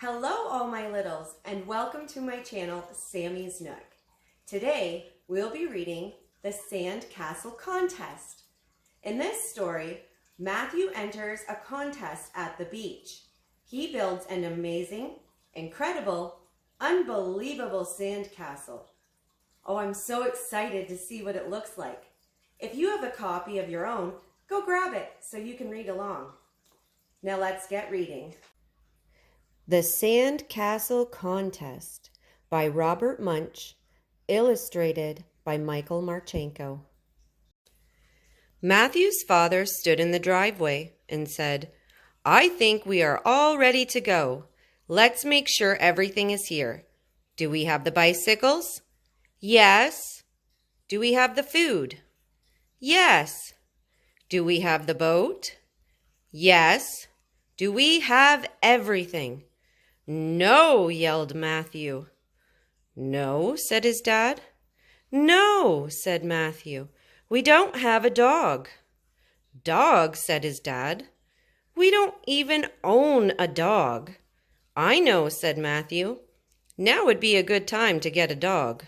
Hello all my littles and welcome to my channel Sammy's Nook. Today we'll be reading The Sand Castle Contest. In this story, Matthew enters a contest at the beach. He builds an amazing, incredible, unbelievable sand castle. Oh, I'm so excited to see what it looks like. If you have a copy of your own, go grab it so you can read along. Now let's get reading. The Sand Castle Contest by Robert Munsch, illustrated by Michael Marchenko. Matthew's father stood in the driveway and said, "I think we are all ready to go. Let's make sure everything is here. Do we have the bicycles? Yes. Do we have the food? Yes. Do we have the boat? Yes. Do we have everything?" "No," yelled Matthew. "No," said his dad. "No," said Matthew. "We don't have a dog." "Dog," said his dad. "We don't even own a dog." "I know," said Matthew. "Now would be a good time to get a dog."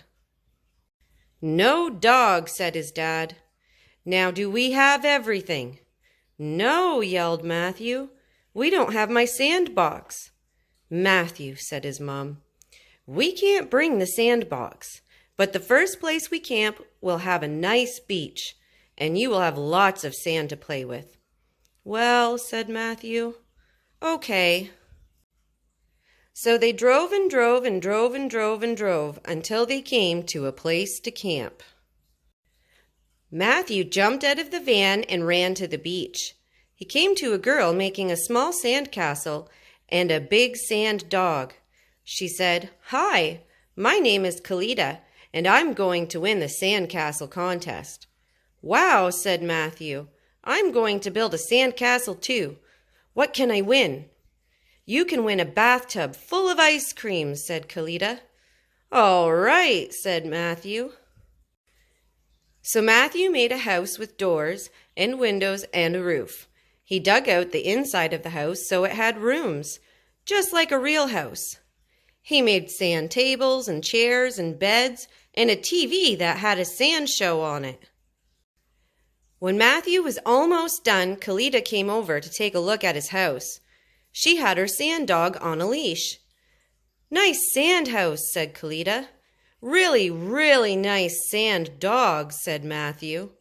"No dog," said his dad. "Now do we have everything?" "No," yelled Matthew. "We don't have my sandbox." "Matthew," said his mom, "we can't bring the sandbox, but the first place we camp will have a nice beach, and you will have lots of sand to play with." "Well," said Matthew, "okay." So they drove and drove and drove and drove and drove until they came to a place to camp. Matthew jumped out of the van and ran to the beach. He came to a girl making a small sand castle and a big sand dog. She said, "Hi, my name is Kalita, and I'm going to win the sand castle contest." "Wow," said Matthew. "I'm going to build a sand castle too. What can I win?" "You can win a bathtub full of ice cream," said Kalita. "All right," said Matthew. So Matthew made a house with doors and windows and a roof. He dug out the inside of the house so it had rooms, just like a real house. He made sand tables and chairs and beds and a TV that had a sand show on it. When Matthew was almost done, Kalita came over to take a look at his house. She had her sand dog on a leash. "Nice sand house," said Kalita. "Really, really nice sand dog," said Matthew.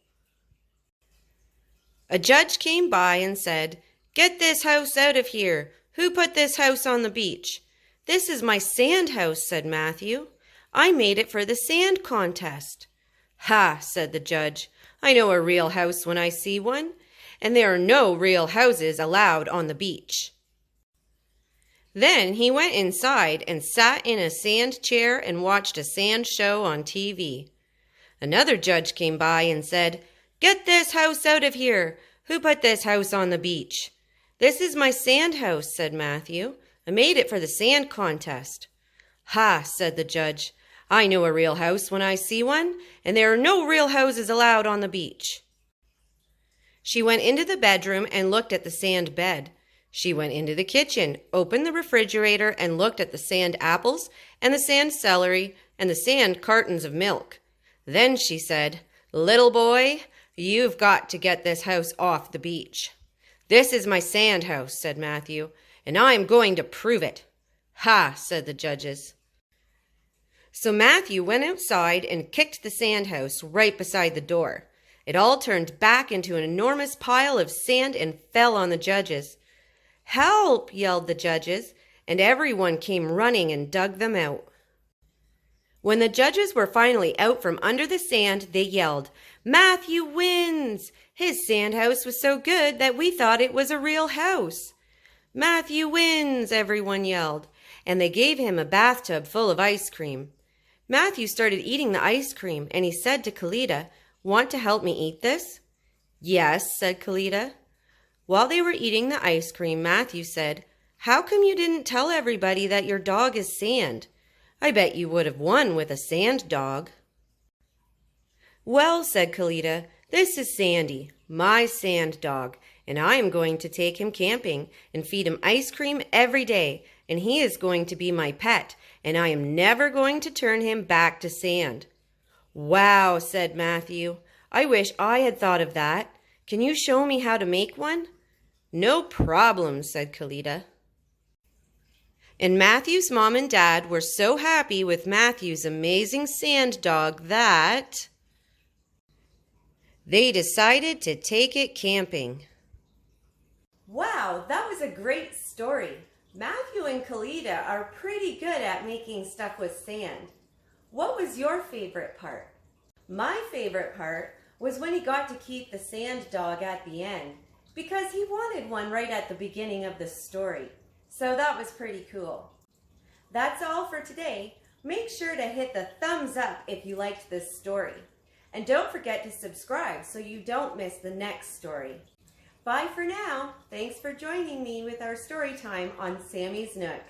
A judge came by and said, "Get this house out of here. Who put this house on the beach?" "This is my sand house," said Matthew. "I made it for the sand contest." "Ha," said the judge. "I know a real house when I see one, and there are no real houses allowed on the beach." Then he went inside and sat in a sand chair and watched a sand show on TV. Another judge came by and said, "Get this house out of here. Who put this house on the beach?" "This is my sand house," said Matthew. "I made it for the sand contest." "Ha," said the judge. "I know a real house when I see one, and there are no real houses allowed on the beach." She went into the bedroom and looked at the sand bed. She went into the kitchen, opened the refrigerator, and looked at the sand apples and the sand celery and the sand cartons of milk. Then she said, "Little boy, you've got to get this house off the beach." "This is my sand house," said Matthew, "and I'm going to prove it." "Ha," said the judges. So Matthew went outside and kicked the sand house right beside the door. It all turned back into an enormous pile of sand and fell on the judges. "Help!" yelled the judges, and everyone came running and dug them out. When the judges were finally out from under the sand, they yelled, "Matthew wins! His sand house was so good that we thought it was a real house." "Matthew wins!" everyone yelled, and they gave him a bathtub full of ice cream. Matthew started eating the ice cream, and he said to Kalita, "Want to help me eat this?" "Yes," said Kalita. While they were eating the ice cream, Matthew said, "How come you didn't tell everybody that your dog is sand? I bet you would have won with a sand dog." "Well," said Kalita, This is Sandy, my sand dog, and I am going to take him camping and feed him ice cream every day, and he is going to be my pet, and I am never going to turn him back to sand." "Wow," said Matthew. "I wish I had thought of that. Can you show me how to make one?" "No problem," said Kalita. And Matthew's mom and dad were so happy with Matthew's amazing sand dog that they decided to take it camping. Wow, that was a great story. Matthew and Kalita are pretty good at making stuff with sand. What was your favorite part? My favorite part was when he got to keep the sand dog at the end, because he wanted one right at the beginning of the story. So that was pretty cool. That's all for today. Make sure to hit the thumbs up if you liked this story. And don't forget to subscribe so you don't miss the next story. Bye for now. Thanks for joining me with our story time on Sammy's Nook.